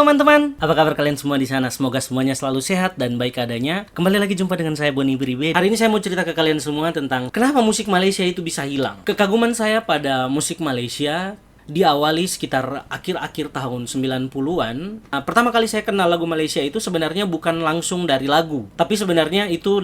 teman-teman, apa kabar kalian semua di sana? Semoga semuanya selalu sehat dan baik keadaannya. Kembali lagi jumpa dengan saya Boni Beribe. Hari ini saya mau cerita ke kalian semua tentang kenapa musik Malaysia itu bisa hilang. Kekaguman saya pada musik Malaysia diawali sekitar akhir-akhir tahun 90-an. Pertama kali saya kenal lagu Malaysia itu sebenarnya bukan langsung dari lagu, tapi sebenarnya itu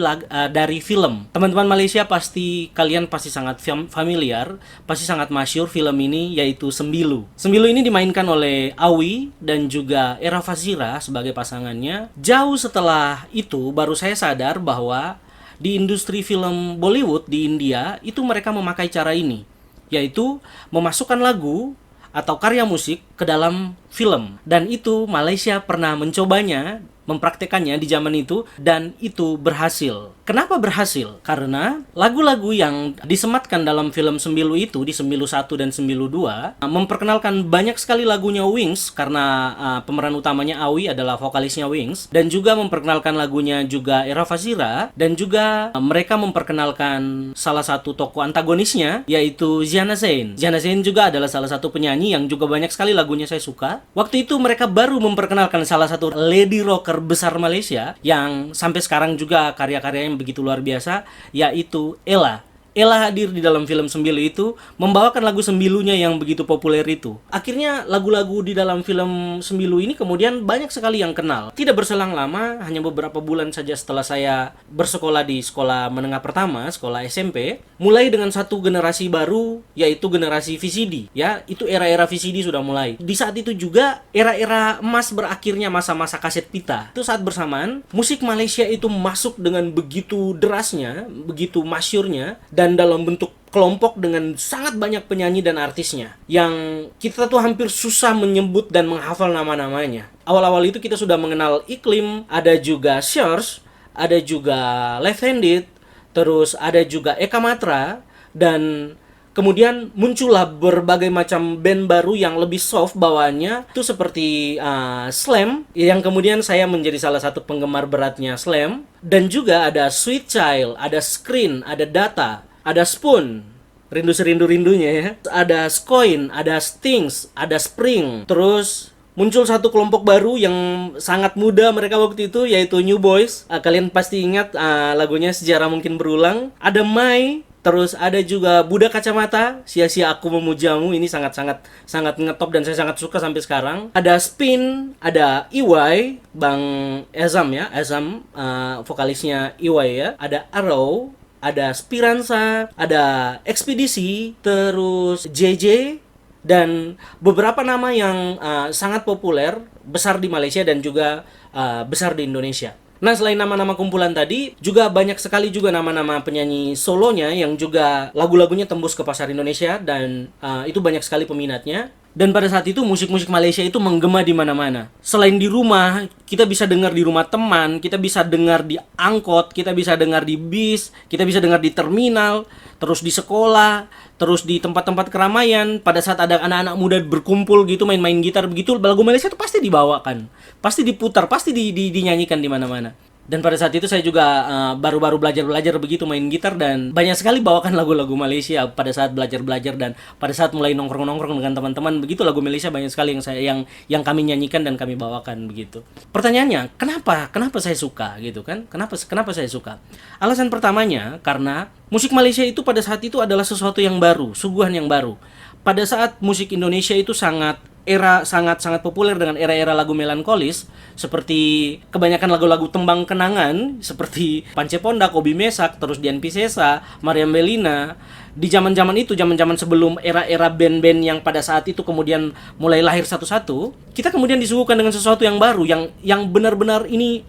dari film. Teman-teman Malaysia kalian pasti sangat familiar, pasti sangat masyhur film ini, yaitu Sembilu. Sembilu ini dimainkan oleh Awi dan juga Era Fazira sebagai pasangannya. Jauh setelah itu baru saya sadar bahwa di industri film Bollywood di India itu mereka memakai cara ini, yaitu memasukkan lagu atau karya musik ke dalam film. Dan itu Malaysia pernah mencobanya, mempraktekannya di zaman itu, dan itu berhasil. Kenapa berhasil? Karena lagu-lagu yang disematkan dalam film Sembilu itu, di Sembilu 1 dan Sembilu 2, memperkenalkan banyak sekali lagunya Wings, karena pemeran utamanya Awi adalah vokalisnya Wings, dan juga memperkenalkan lagunya juga Era Fazira, dan juga mereka memperkenalkan salah satu tokoh antagonisnya, yaitu Ziana Zain. Ziana Zain juga adalah salah satu penyanyi yang juga banyak sekali lagunya saya suka. Waktu itu mereka baru memperkenalkan salah satu lady rocker besar Malaysia yang sampai sekarang juga karya-karya yang begitu luar biasa, yaitu Ella. Ella hadir di dalam film Sembilu itu, membawakan lagu Sembilunya yang begitu populer itu. Akhirnya lagu-lagu di dalam film Sembilu ini kemudian banyak sekali yang kenal. Tidak berselang lama, hanya beberapa bulan saja setelah saya bersekolah di sekolah menengah pertama, sekolah SMP, mulai dengan satu generasi baru, yaitu generasi VCD. Ya, itu era-era VCD sudah mulai. Di saat itu juga era-era emas berakhirnya masa-masa kaset pita. Itu saat bersamaan musik Malaysia itu masuk dengan begitu derasnya, begitu masyurnya, dan dalam bentuk kelompok dengan sangat banyak penyanyi dan artisnya yang kita tuh hampir susah menyebut dan menghafal nama-namanya. Awal-awal itu kita sudah mengenal Iklim, ada juga Shores, ada juga Left Handed, terus ada juga Eka Matra, dan kemudian muncullah berbagai macam band baru yang lebih soft bawaannya, itu seperti Slam, yang kemudian saya menjadi salah satu penggemar beratnya Slam. Dan juga ada Sweet Child, ada Screen, ada Data, ada Spoon, rindu serindu-rindunya ya, ada Skoin, ada Stings, ada Spring. Terus muncul satu kelompok baru yang sangat muda mereka waktu itu, yaitu New Boys. Kalian pasti ingat lagunya Sejarah Mungkin Berulang. Ada Mai. Terus ada juga Buddha Kacamata, Sia-sia Aku Memujamu. Ini sangat ngetop dan saya sangat suka sampai sekarang. Ada Spin, ada EY, Bang Ezam ya, Ezam vokalisnya EY ya. Ada Arrow, ada Spiransa, ada Ekspedisi, terus JJ, dan beberapa nama yang sangat populer, besar di Malaysia dan juga besar di Indonesia. Nah, selain nama-nama kumpulan tadi, juga banyak sekali juga nama-nama penyanyi solonya yang juga lagu-lagunya tembus ke pasar Indonesia, dan itu banyak sekali peminatnya. Dan pada saat itu musik-musik Malaysia itu menggema di mana-mana. Selain di rumah, kita bisa dengar di rumah teman, kita bisa dengar di angkot, kita bisa dengar di bis, kita bisa dengar di terminal, terus di sekolah, terus di tempat-tempat keramaian. Pada saat ada anak-anak muda berkumpul gitu main-main gitar begitu, lagu Malaysia itu pasti dibawakan, pasti diputar, pasti dinyanyikan di mana-mana. Dan pada saat itu saya juga baru-baru belajar begitu main gitar, dan banyak sekali bawakan lagu-lagu Malaysia pada saat belajar dan pada saat mulai nongkrong-nongkrong dengan teman-teman begitu, lagu Malaysia banyak sekali yang kami nyanyikan dan kami bawakan begitu. Pertanyaannya, kenapa saya suka gitu kan? Kenapa saya suka? Alasan pertamanya karena musik Malaysia itu pada saat itu adalah sesuatu yang baru, suguhan yang baru. Pada saat musik Indonesia itu sangat populer dengan era-era lagu melankolis, seperti kebanyakan lagu-lagu tembang kenangan seperti Pance Pondak, Obi Mesak, terus Dian Piscesa, Mariam Bellina. Di zaman-zaman itu, zaman-zaman sebelum era-era band-band yang pada saat itu kemudian mulai lahir satu-satu, kita kemudian disuguhkan dengan sesuatu yang baru, yang benar-benar ini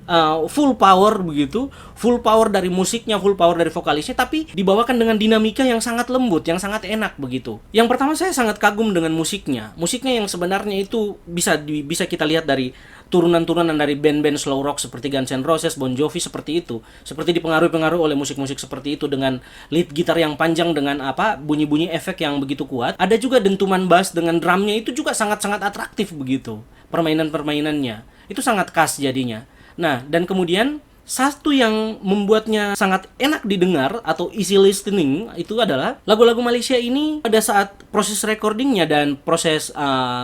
full power begitu, full power dari musiknya, full power dari vokalisnya, tapi dibawakan dengan dinamika yang sangat lembut, yang sangat enak begitu. Yang pertama, saya sangat kagum dengan musiknya yang sebenarnya itu bisa kita lihat dari turunan-turunan dari band-band slow rock seperti Guns N' Roses, Bon Jovi, seperti itu. Seperti dipengaruhi oleh musik-musik seperti itu dengan lead gitar yang panjang dengan bunyi-bunyi efek yang begitu kuat. Ada juga dentuman bass dengan drumnya itu juga sangat-sangat atraktif begitu. Permainan-permainannya itu sangat khas jadinya. Nah, dan kemudian Satu yang membuatnya sangat enak didengar atau easy listening itu adalah lagu-lagu Malaysia ini pada saat proses recordingnya dan proses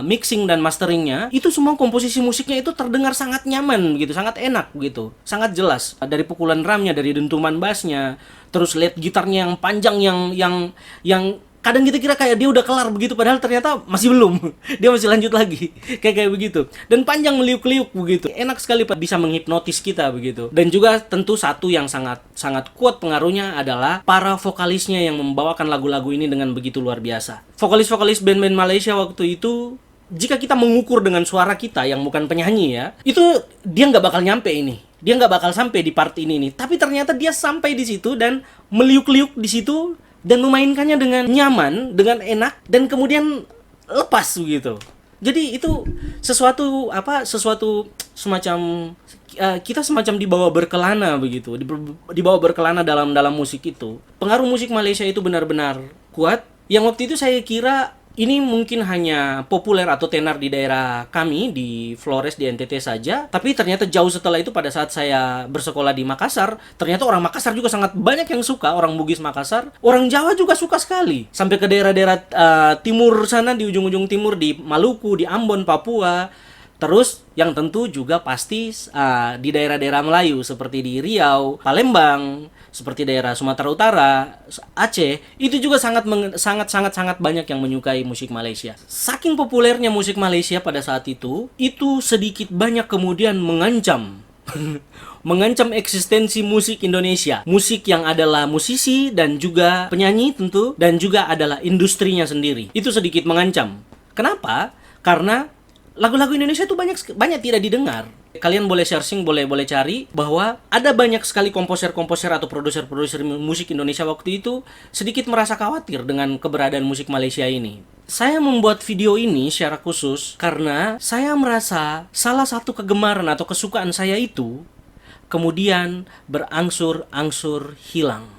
mixing dan masteringnya, itu semua komposisi musiknya itu terdengar sangat nyaman gitu, sangat enak gitu, sangat jelas dari pukulan drumnya, dari dentuman bassnya, terus lead gitarnya yang panjang yang kadang kita kira kayak dia udah kelar begitu, padahal ternyata masih belum. Dia masih lanjut lagi. Kayak begitu. Dan panjang meliuk-liuk begitu. Enak sekali bisa menghipnotis kita begitu. Dan juga tentu satu yang sangat sangat kuat pengaruhnya adalah para vokalisnya yang membawakan lagu-lagu ini dengan begitu luar biasa. Vokalis-vokalis band-band Malaysia waktu itu, jika kita mengukur dengan suara kita yang bukan penyanyi ya, itu dia nggak bakal nyampe ini. Dia nggak bakal sampai di part ini nih. Tapi ternyata dia sampai di situ dan meliuk-liuk di situ dan memainkannya dengan nyaman, dengan enak, dan kemudian lepas begitu. Jadi itu sesuatu semacam kita semacam dibawa berkelana begitu, dibawa berkelana dalam musik itu. Pengaruh musik Malaysia itu benar-benar kuat. Yang waktu itu saya kira ini mungkin hanya populer atau tenar di daerah kami, di Flores, di NTT saja. Tapi ternyata jauh setelah itu, pada saat saya bersekolah di Makassar, ternyata orang Makassar juga sangat banyak yang suka, orang Bugis Makassar. Orang Jawa juga suka sekali. Sampai ke daerah-daerah timur sana, di ujung-ujung timur, di Maluku, di Ambon, Papua. Terus yang tentu juga pasti di daerah-daerah Melayu seperti di Riau, Palembang, seperti daerah Sumatera Utara, Aceh, itu juga sangat banyak yang menyukai musik Malaysia. Saking populernya musik Malaysia pada saat itu sedikit banyak kemudian mengancam mengancam eksistensi musik Indonesia. Musik yang adalah musisi dan juga penyanyi tentu, dan juga adalah industrinya sendiri. Itu sedikit mengancam. Kenapa? Karena lagu-lagu Indonesia itu banyak tidak didengar. Kalian boleh searching, boleh cari bahwa ada banyak sekali komposer-komposer atau produser-produser musik Indonesia waktu itu sedikit merasa khawatir dengan keberadaan musik Malaysia ini. Saya membuat video ini secara khusus karena saya merasa salah satu kegemaran atau kesukaan saya itu kemudian berangsur-angsur hilang.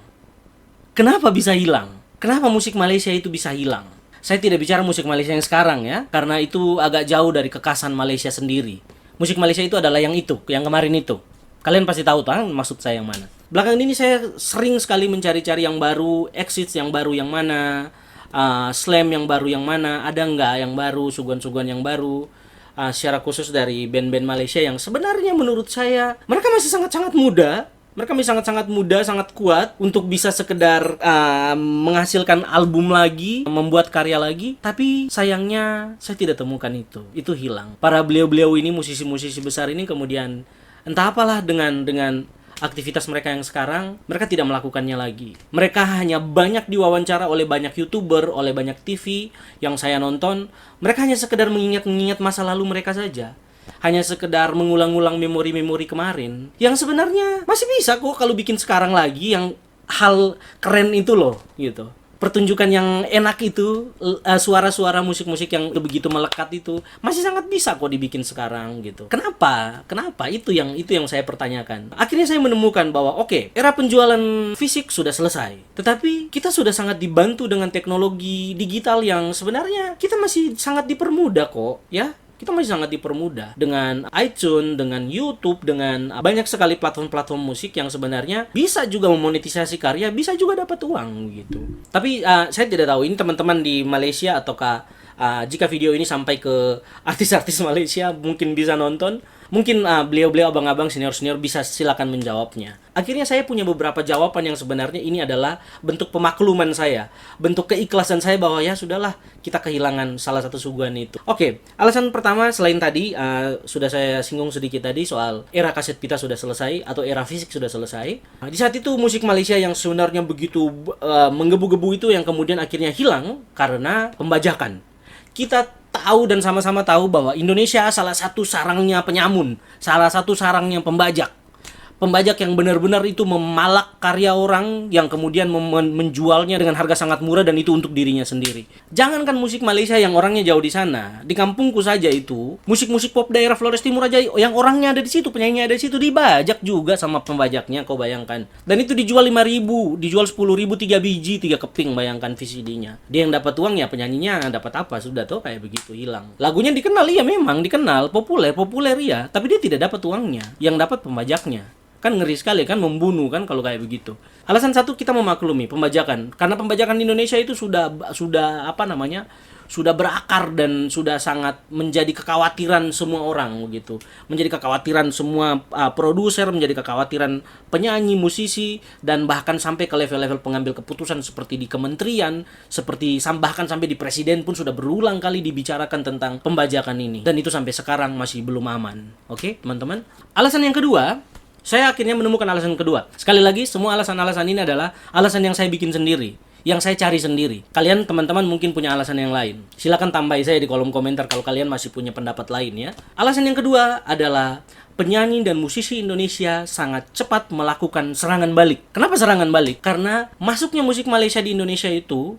Kenapa bisa hilang? Kenapa musik Malaysia itu bisa hilang? Saya tidak bicara musik Malaysia yang sekarang ya, karena itu agak jauh dari kekasan Malaysia sendiri. Musik Malaysia itu adalah yang kemarin itu. Kalian pasti tahu maksud saya yang mana. Belakangan ini saya sering sekali mencari-cari yang baru, exits yang baru yang mana, slam yang baru yang mana, ada nggak yang baru, suguhan-suguhan yang baru, secara khusus dari band-band Malaysia yang sebenarnya menurut saya mereka masih sangat-sangat muda. Mereka masih sangat-sangat muda, sangat kuat untuk bisa sekedar menghasilkan album lagi, membuat karya lagi. Tapi sayangnya saya tidak temukan itu. Itu hilang. Para beliau-beliau ini, musisi-musisi besar ini kemudian entah apalah dengan aktivitas mereka yang sekarang, mereka tidak melakukannya lagi. Mereka hanya banyak diwawancara oleh banyak YouTuber, oleh banyak TV yang saya nonton. Mereka hanya sekedar mengingat masa lalu mereka saja. Hanya sekedar mengulang-ulang memori-memori kemarin yang sebenarnya masih bisa kok kalau bikin sekarang lagi, yang hal keren itu loh gitu. Pertunjukan yang enak itu, suara-suara musik-musik yang begitu melekat itu masih sangat bisa kok dibikin sekarang gitu. Kenapa? Itu yang saya pertanyakan. Akhirnya saya menemukan bahwa era penjualan fisik sudah selesai. Tetapi kita sudah sangat dibantu dengan teknologi digital yang sebenarnya kita masih sangat dipermudah kok, ya. Kita masih sangat dipermudah dengan iTunes, dengan YouTube, dengan banyak sekali platform-platform musik yang sebenarnya bisa juga memonetisasi karya, bisa juga dapat uang gitu. Tapi saya tidak tahu ini teman-teman di Malaysia ataukah jika video ini sampai ke artis-artis Malaysia mungkin bisa nonton. Mungkin beliau-beliau abang-abang senior-senior bisa silakan menjawabnya. Akhirnya saya punya beberapa jawaban yang sebenarnya ini adalah bentuk pemakluman saya, bentuk keikhlasan saya bahwa ya sudahlah, kita kehilangan salah satu suguhan itu. Alasan pertama selain tadi sudah saya singgung sedikit tadi soal era kaset pita sudah selesai atau era fisik sudah selesai. Di saat itu musik Malaysia yang sebenarnya begitu menggebu-gebu itu yang kemudian akhirnya hilang karena pembajakan. Kita tahu dan sama-sama tahu bahwa Indonesia salah satu sarangnya penyamun, salah satu sarangnya pembajak. Pembajak yang benar-benar itu memalak karya orang yang kemudian menjualnya dengan harga sangat murah dan itu untuk dirinya sendiri. Jangankan musik Malaysia yang orangnya jauh di sana, di kampungku saja itu, musik-musik pop daerah Flores Timur aja yang orangnya ada di situ, penyanyinya ada di situ dibajak juga sama pembajaknya, kau bayangkan. Dan itu dijual 5.000, dijual 10.000 3 biji, 3 keping, bayangkan VCD-nya. Dia yang dapat uang ya penyanyinya dapat apa, sudah tuh kayak begitu hilang. Lagunya dikenal, iya memang dikenal, populer ya, tapi dia tidak dapat uangnya, yang dapat pembajaknya. Kan ngeri sekali kan, membunuh kan kalau kayak begitu. Alasan satu, kita memaklumi pembajakan. Karena pembajakan di Indonesia itu sudah apa namanya? Sudah berakar dan sudah sangat menjadi kekhawatiran semua orang begitu. Menjadi kekhawatiran semua produser, menjadi kekhawatiran penyanyi, musisi, dan bahkan sampai ke level-level pengambil keputusan seperti di kementerian, seperti bahkan sampai di presiden pun sudah berulang kali dibicarakan tentang pembajakan ini. Dan itu sampai sekarang masih belum aman. Oke, teman-teman. Alasan yang kedua, saya akhirnya menemukan alasan kedua. Sekali lagi, semua alasan-alasan ini adalah alasan yang saya bikin sendiri, yang saya cari sendiri. Kalian teman-teman mungkin punya alasan yang lain. Silakan tambahi saya di kolom komentar kalau kalian masih punya pendapat lain ya. Alasan yang kedua adalah penyanyi dan musisi Indonesia sangat cepat melakukan serangan balik. Kenapa serangan balik? Karena masuknya musik Malaysia di Indonesia itu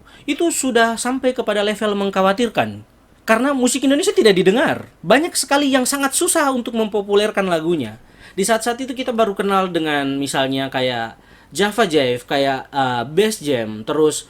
sudah sampai kepada level mengkhawatirkan. Karena musik Indonesia tidak didengar. Banyak sekali yang sangat susah untuk mempopulerkan lagunya. Di saat-saat itu kita baru kenal dengan misalnya kayak Java Jive, kayak Bass Jam, terus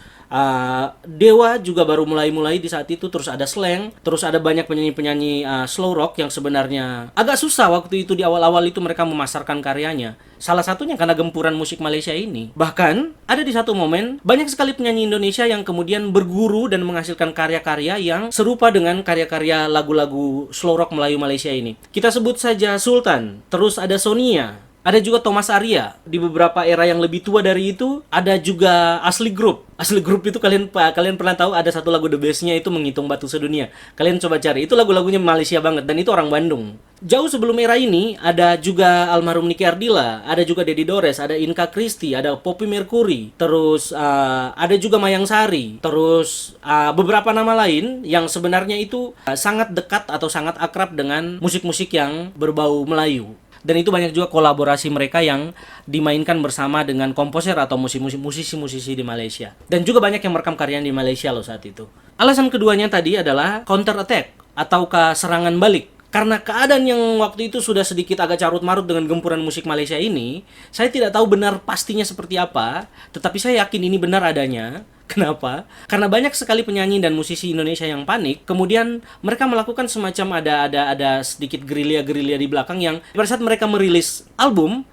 Dewa juga baru mulai di saat itu, terus ada Slang, terus ada banyak penyanyi-penyanyi slow rock yang sebenarnya agak susah waktu itu di awal-awal itu mereka memasarkan karyanya. Salah satunya karena gempuran musik Malaysia ini. Bahkan ada di satu momen banyak sekali penyanyi Indonesia yang kemudian berguru dan menghasilkan karya-karya yang serupa dengan karya-karya lagu-lagu slow rock Melayu Malaysia ini. Kita sebut saja Sultan, terus ada Sonia, ada juga Thomas Arya. Di beberapa era yang lebih tua dari itu ada juga Asli Group. Asli Group itu kalian pernah tahu ada satu lagu the best-nya itu Menghitung Batu Sedunia. Kalian coba cari, itu lagu-lagunya Malaysia banget dan itu orang Bandung. Jauh sebelum era ini ada juga almarhum Niki Ardila, ada juga Dedi Dores, ada Inka Christie, ada Poppy Mercury, terus ada juga Mayang Sari, terus beberapa nama lain yang sebenarnya itu sangat dekat atau sangat akrab dengan musik-musik yang berbau Melayu. Dan itu banyak juga kolaborasi mereka yang dimainkan bersama dengan komposer atau musisi-musisi di Malaysia. Dan juga banyak yang merekam karyanya di Malaysia loh saat itu. Alasan keduanya tadi adalah counter attack ataukah serangan balik. Karena keadaan yang waktu itu sudah sedikit agak carut-marut dengan gempuran musik Malaysia ini, saya tidak tahu benar pastinya seperti apa, tetapi saya yakin ini benar adanya. Kenapa? Karena banyak sekali penyanyi dan musisi Indonesia yang panik, kemudian mereka melakukan semacam ada sedikit gerilya-gerilya di belakang yang pada saat mereka merilis album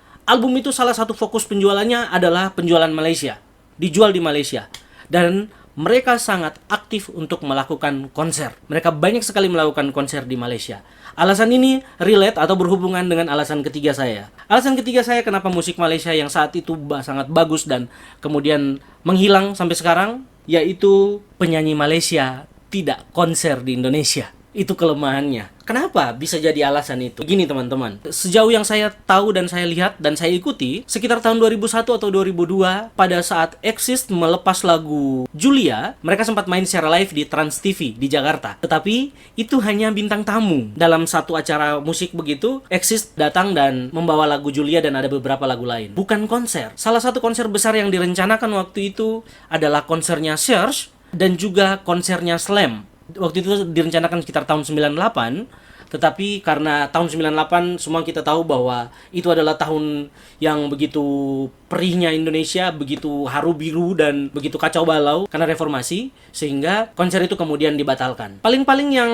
itu salah satu fokus penjualannya adalah penjualan Malaysia, dijual di Malaysia. Dan mereka sangat aktif untuk melakukan konser. Mereka banyak sekali melakukan konser di Malaysia. Alasan ini relate atau berhubungan dengan alasan ketiga saya. Alasan ketiga saya kenapa musik Malaysia yang saat itu sangat bagus dan kemudian menghilang sampai sekarang, yaitu penyanyi Malaysia tidak konser di Indonesia. Itu kelemahannya. Kenapa bisa jadi alasan itu? Begini teman-teman, sejauh yang saya tahu dan saya lihat dan saya ikuti, sekitar tahun 2001 atau 2002, pada saat Exist melepas lagu Julia, mereka sempat main secara live di Trans TV di Jakarta. Tetapi itu hanya bintang tamu. Dalam satu acara musik begitu, Exist datang dan membawa lagu Julia dan ada beberapa lagu lain. Bukan konser. Salah satu konser besar yang direncanakan waktu itu adalah konsernya Serge dan juga konsernya Slam. Waktu itu direncanakan sekitar tahun 98, tetapi karena tahun 98 semua kita tahu bahwa itu adalah tahun yang begitu perihnya Indonesia, begitu haru biru dan begitu kacau balau karena reformasi, sehingga konser itu kemudian dibatalkan. Paling-paling yang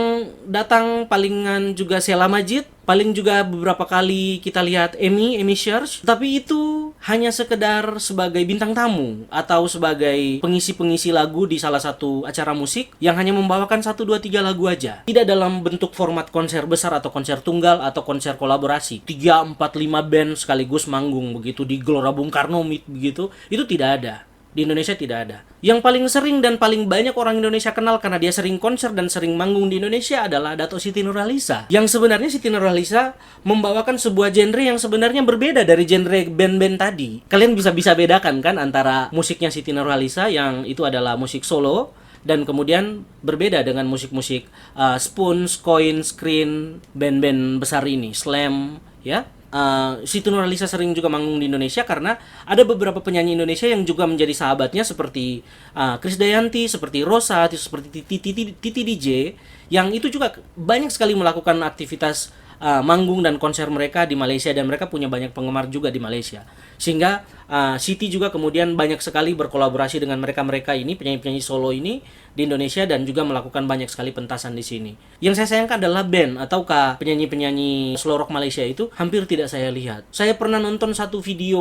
datang palingan juga Sheila Majid, paling juga beberapa kali kita lihat Amy Search, tapi itu hanya sekedar sebagai bintang tamu atau sebagai pengisi-pengisi lagu di salah satu acara musik yang hanya membawakan 1, 2, 3 lagu aja. Tidak dalam bentuk format konser besar atau konser tunggal atau konser kolaborasi. 3, 4, 5 band sekaligus manggung begitu di Gelora Bung Karno begitu. Itu tidak ada. Di Indonesia tidak ada. Yang paling sering dan paling banyak orang Indonesia kenal karena dia sering konser dan sering manggung di Indonesia adalah Dato' Siti Nurhaliza. Yang sebenarnya Siti Nurhaliza membawakan sebuah genre yang sebenarnya berbeda dari genre band-band tadi. Kalian bisa bedakan kan antara musiknya Siti Nurhaliza yang itu adalah musik solo dan kemudian berbeda dengan musik-musik Spoons, Coin, Screen, band-band besar ini, Slam, ya. Siti Nurhaliza sering juga manggung di Indonesia karena ada beberapa penyanyi Indonesia yang juga menjadi sahabatnya seperti Krisdayanti, seperti Rosa, seperti Titi DJ yang itu juga banyak sekali melakukan aktivitas manggung dan konser mereka di Malaysia, dan mereka punya banyak penggemar juga di Malaysia. Sehingga Siti juga kemudian banyak sekali berkolaborasi dengan mereka-mereka ini, penyanyi-penyanyi solo ini di Indonesia, dan juga melakukan banyak sekali pentasan di sini. Yang saya sayangkan adalah band ataukah penyanyi-penyanyi slow rock Malaysia itu hampir tidak saya lihat. Saya pernah nonton satu video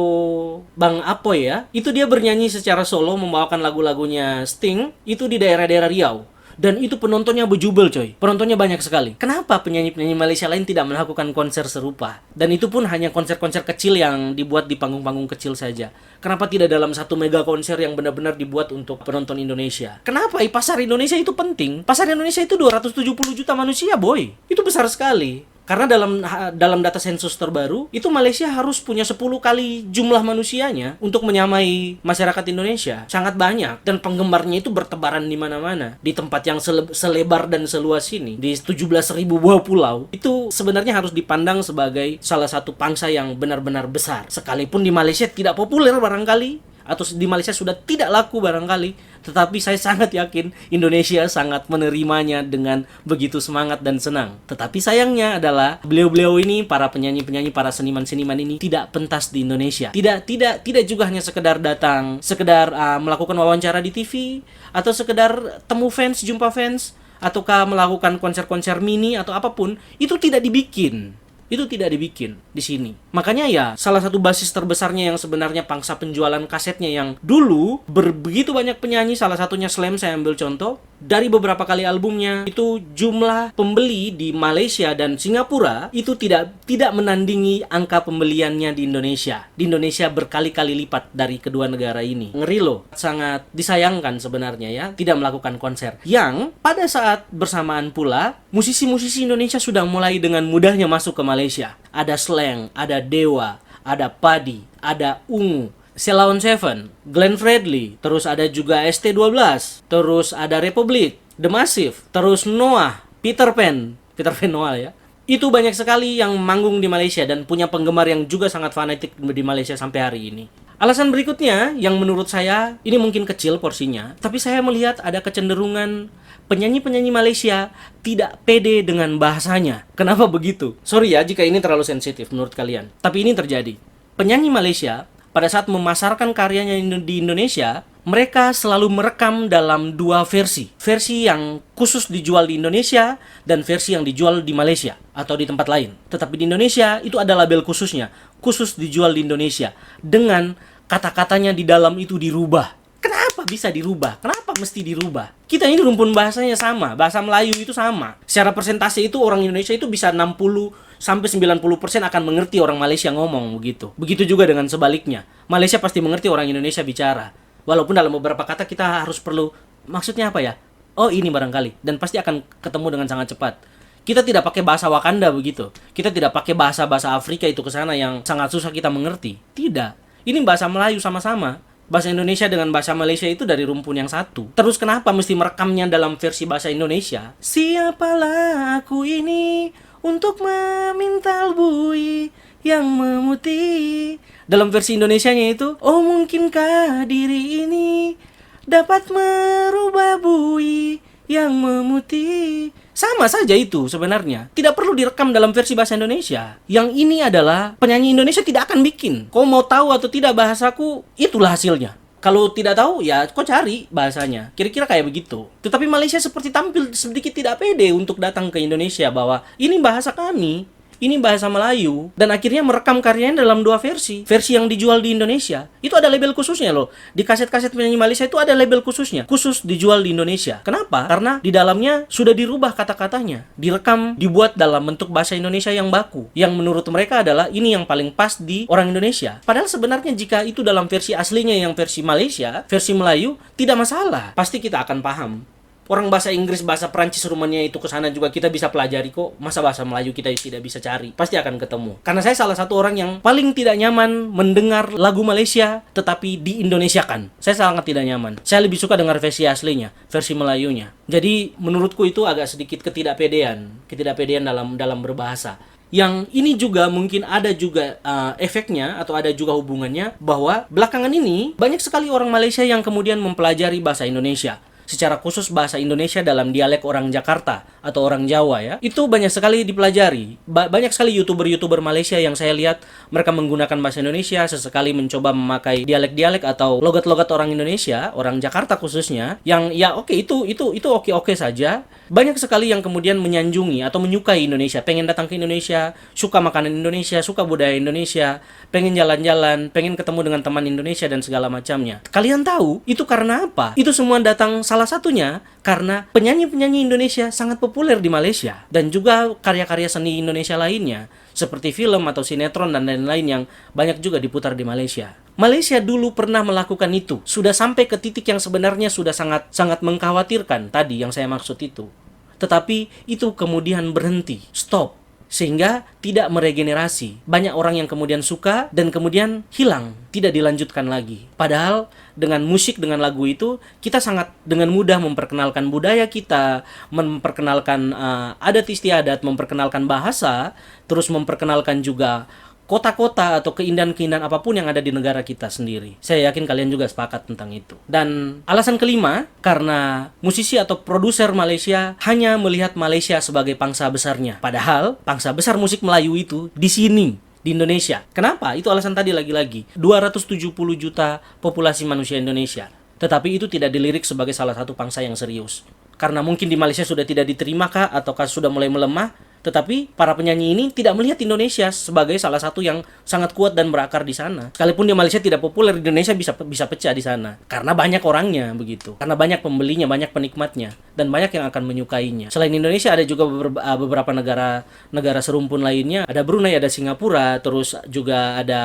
Bang Apoy ya, itu dia bernyanyi secara solo membawakan lagu-lagunya Sting itu di daerah-daerah Riau. Dan itu penontonnya bejubel coy. Penontonnya banyak sekali. Kenapa penyanyi-penyanyi Malaysia lain tidak melakukan konser serupa? Dan itu pun hanya konser-konser kecil yang dibuat di panggung-panggung kecil saja. Kenapa tidak dalam satu mega konser yang benar-benar dibuat untuk penonton Indonesia? Kenapa? Pasar Indonesia itu penting. Pasar Indonesia itu 270 juta manusia boy. Itu besar sekali. Karena dalam data sensus terbaru, itu Malaysia harus punya 10 kali jumlah manusianya untuk menyamai masyarakat Indonesia. Sangat banyak. Dan penggemarnya itu bertebaran di mana-mana. Di tempat yang selebar dan seluas ini. Di 17.000 buah pulau. Itu sebenarnya harus dipandang sebagai salah satu bangsa yang benar-benar besar. Sekalipun di Malaysia tidak populer barangkali, atau di Malaysia sudah tidak laku barangkali, tetapi saya sangat yakin Indonesia sangat menerimanya dengan begitu semangat dan senang. Tetapi sayangnya adalah beliau-beliau ini, para penyanyi-penyanyi, para seniman-seniman ini tidak pentas di Indonesia. Tidak juga hanya sekedar datang, sekedar melakukan wawancara di TV, atau sekedar temu fans, jumpa fans, ataukah melakukan konser-konser mini atau apapun, itu tidak dibikin. Itu tidak dibikin di sini. Makanya ya, salah satu basis terbesarnya yang sebenarnya pangsa penjualan kasetnya yang dulu begitu banyak penyanyi, salah satunya Slam, saya ambil contoh, dari beberapa kali albumnya, itu jumlah pembeli di Malaysia dan Singapura itu tidak menandingi angka pembeliannya di Indonesia. Di Indonesia berkali-kali lipat dari kedua negara ini. Ngeri loh, sangat disayangkan sebenarnya ya, tidak melakukan konser. Yang pada saat bersamaan pula, musisi-musisi Indonesia sudah mulai dengan mudahnya masuk ke Malaysia. Ada Slang, ada Dewa, ada Padi, ada Ungu, Sheila on 7, Glenn Fredly, terus ada juga ST12, terus ada Republic, The Massive, terus Noah, Peter Pan Noah ya. Itu banyak sekali yang manggung di Malaysia dan punya penggemar yang juga sangat fanatik di Malaysia sampai hari ini. Alasan berikutnya yang menurut saya ini mungkin kecil porsinya, tapi saya melihat ada kecenderungan penyanyi-penyanyi Malaysia tidak pede dengan bahasanya. Kenapa begitu? Sorry ya jika ini terlalu sensitif menurut kalian, tapi ini terjadi. Penyanyi Malaysia pada saat memasarkan karyanya di Indonesia, mereka selalu merekam dalam dua versi. Versi yang khusus dijual di Indonesia dan versi yang dijual di Malaysia atau di tempat lain. Tetapi di Indonesia itu ada label khususnya, khusus dijual di Indonesia, dengan kata-katanya di dalam itu dirubah. Kenapa bisa dirubah? Kenapa mesti dirubah? Kita ini rumpun bahasanya sama, bahasa Melayu itu sama. Secara persentase itu orang Indonesia itu bisa 60-90% akan mengerti orang Malaysia ngomong begitu. Begitu juga dengan sebaliknya. Malaysia pasti mengerti orang Indonesia bicara. Walaupun dalam beberapa kata kita harus perlu, maksudnya apa ya? Oh ini barangkali. Dan pasti akan ketemu dengan sangat cepat. Kita tidak pakai bahasa Wakanda begitu. Kita tidak pakai bahasa-bahasa Afrika itu ke sana yang sangat susah kita mengerti. Tidak. Ini bahasa Melayu sama-sama. Bahasa Indonesia dengan bahasa Malaysia itu dari rumpun yang satu. Terus kenapa mesti merekamnya dalam versi bahasa Indonesia? Siapalah aku ini untuk memintal bui yang memutih. Dalam versi Indonesianya itu, oh mungkinkah diri ini dapat merubah bui yang memutih. Sama saja itu sebenarnya. Tidak perlu direkam dalam versi bahasa Indonesia. Yang ini adalah penyanyi Indonesia tidak akan bikin. Kau mau tahu atau tidak bahasaku, itulah hasilnya. Kalau tidak tahu, ya kau cari bahasanya. Kira-kira kayak begitu. Tetapi Malaysia seperti tampil sedikit tidak pede untuk datang ke Indonesia bahwa ini bahasa kami. Ini bahasa Melayu. Dan akhirnya merekam karyanya dalam dua versi. Versi yang dijual di Indonesia. Itu ada label khususnya loh. Di kaset-kaset penyanyi Malaysia itu ada label khususnya. Khusus dijual di Indonesia. Kenapa? Karena di dalamnya sudah dirubah kata-katanya. Direkam, dibuat dalam bentuk bahasa Indonesia yang baku. Yang menurut mereka adalah ini yang paling pas di orang Indonesia. Padahal sebenarnya jika itu dalam versi aslinya yang versi Malaysia, versi Melayu, tidak masalah. Pasti kita akan paham. Orang bahasa Inggris, bahasa Perancis, Rumania itu kesana juga kita bisa pelajari kok. Masa bahasa Melayu kita tidak bisa cari? Pasti akan ketemu. Karena saya salah satu orang yang paling tidak nyaman mendengar lagu Malaysia tetapi di Indonesiakan. Saya sangat tidak nyaman. Saya lebih suka dengar versi aslinya, versi Melayunya. Jadi menurutku itu agak sedikit ketidakpedean dalam berbahasa. Yang ini juga mungkin ada juga efeknya atau ada juga hubungannya bahwa belakangan ini banyak sekali orang Malaysia yang kemudian mempelajari bahasa Indonesia. secara khusus bahasa Indonesia dalam dialek orang Jakarta atau orang Jawa ya, itu banyak sekali dipelajari. Banyak sekali YouTuber Malaysia yang saya lihat mereka menggunakan bahasa Indonesia, sesekali mencoba memakai dialek-dialek atau logat-logat orang Indonesia, orang Jakarta khususnya, yang ya oke, itu oke saja. Banyak sekali yang kemudian menyanjungi atau menyukai Indonesia, pengen datang ke Indonesia, suka makanan Indonesia, suka budaya Indonesia, pengen jalan-jalan, pengen ketemu dengan teman Indonesia dan segala macamnya. Kalian tahu itu karena apa? Itu semua datang salah satunya karena penyanyi-penyanyi Indonesia sangat populer di Malaysia, dan juga karya-karya seni Indonesia lainnya seperti film atau sinetron dan lain-lain yang banyak juga diputar di Malaysia. Malaysia dulu pernah melakukan itu, sudah sampai ke titik yang sebenarnya sudah sangat mengkhawatirkan tadi yang saya maksud itu. Tetapi itu kemudian berhenti, stop, sehingga tidak meregenerasi. Banyak orang yang kemudian suka dan kemudian hilang, tidak dilanjutkan lagi. Padahal dengan musik, dengan lagu itu, kita sangat dengan mudah memperkenalkan budaya kita, memperkenalkan adat istiadat, memperkenalkan bahasa, terus memperkenalkan juga kota-kota atau keindahan-keindahan apapun yang ada di negara kita sendiri. Saya yakin kalian juga sepakat tentang itu. Dan alasan kelima, karena musisi atau produser Malaysia hanya melihat Malaysia sebagai pangsa besarnya. Padahal pangsa besar musik Melayu itu di sini, di Indonesia. Kenapa? Itu alasan tadi lagi-lagi. 270 juta populasi manusia Indonesia. Tetapi itu tidak dilirik sebagai salah satu pangsa yang serius. Karena mungkin di Malaysia sudah tidak diterima kah, ataukah sudah mulai melemah. Tetapi para penyanyi ini tidak melihat Indonesia sebagai salah satu yang sangat kuat dan berakar di sana. Sekalipun di Malaysia tidak populer, Indonesia bisa pecah di sana. Karena banyak orangnya begitu. Karena banyak pembelinya, banyak penikmatnya, dan banyak yang akan menyukainya. Selain Indonesia ada juga beberapa negara serumpun lainnya. Ada Brunei, ada Singapura, terus juga ada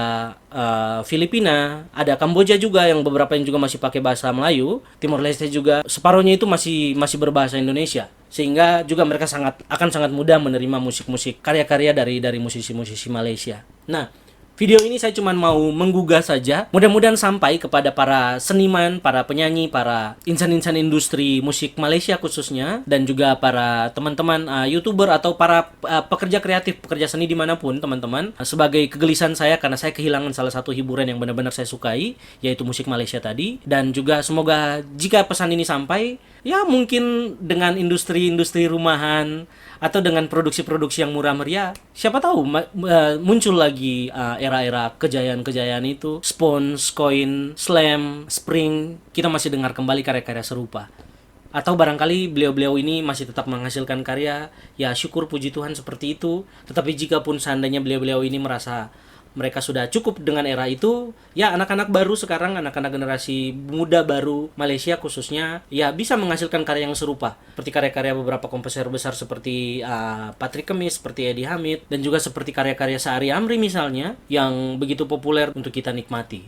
Filipina, ada Kamboja juga yang beberapa yang juga masih pakai bahasa Melayu. Timor Leste juga separuhnya itu masih berbahasa Indonesia. Sehingga juga mereka akan sangat mudah menerima musik-musik karya-karya dari musisi-musisi Malaysia. Nah, video ini saya cuma mau menggugah saja. Mudah-mudahan sampai kepada para seniman, para penyanyi, para insan-insan industri musik Malaysia khususnya, dan juga para teman-teman YouTuber atau para pekerja kreatif, pekerja seni dimanapun teman-teman. Sebagai kegelisahan saya karena saya kehilangan salah satu hiburan yang benar-benar saya sukai, yaitu musik Malaysia tadi. Dan juga semoga jika pesan ini sampai, ya mungkin dengan industri-industri rumahan atau dengan produksi-produksi yang murah meriah, siapa tahu muncul lagi era-era kejayaan-kejayaan itu. Spons, Coin, Slam, Spring, kita masih dengar kembali karya-karya serupa. Atau barangkali beliau-beliau ini masih tetap menghasilkan karya, ya syukur puji Tuhan seperti itu. Tetapi jika pun seandainya beliau-beliau ini merasa mereka sudah cukup dengan era itu, ya anak-anak baru sekarang, anak-anak generasi muda baru Malaysia khususnya, ya bisa menghasilkan karya yang serupa. Seperti karya-karya beberapa komposer besar seperti Patrick Kemis, seperti Eddie Hamid, dan juga seperti karya-karya Sa'ari Amri misalnya, yang begitu populer untuk kita nikmati.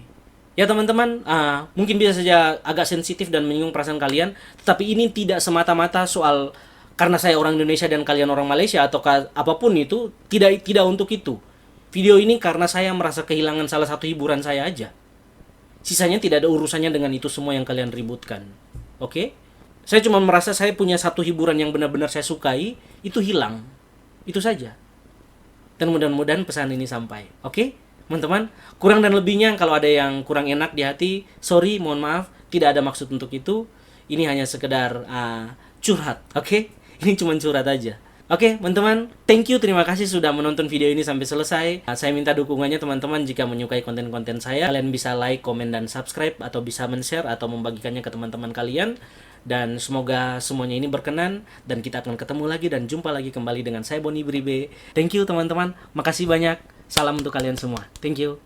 Ya teman-teman, mungkin bisa saja agak sensitif dan menyinggung perasaan kalian, tetapi ini tidak semata-mata soal karena saya orang Indonesia dan kalian orang Malaysia atau apapun itu, tidak untuk itu. Video ini karena saya merasa kehilangan salah satu hiburan saya aja. Sisanya tidak ada urusannya dengan itu semua yang kalian ributkan. Oke? Saya cuma merasa saya punya satu hiburan yang benar-benar saya sukai, itu hilang. Itu saja. Dan mudah-mudahan pesan ini sampai. Oke? Teman-teman, kurang dan lebihnya kalau ada yang kurang enak di hati, sorry, mohon maaf, tidak ada maksud untuk itu. Ini hanya sekedar curhat. Oke? Ini cuma curhat aja. Oke, teman-teman, thank you, terima kasih sudah menonton video ini sampai selesai. Saya minta dukungannya teman-teman jika menyukai konten-konten saya. Kalian bisa like, komen, dan subscribe, atau bisa men-share atau membagikannya ke teman-teman kalian. Dan semoga semuanya ini berkenan, dan kita akan ketemu lagi dan jumpa lagi kembali dengan saya Boni Beribe. Thank you teman-teman, makasih banyak. Salam untuk kalian semua. Thank you.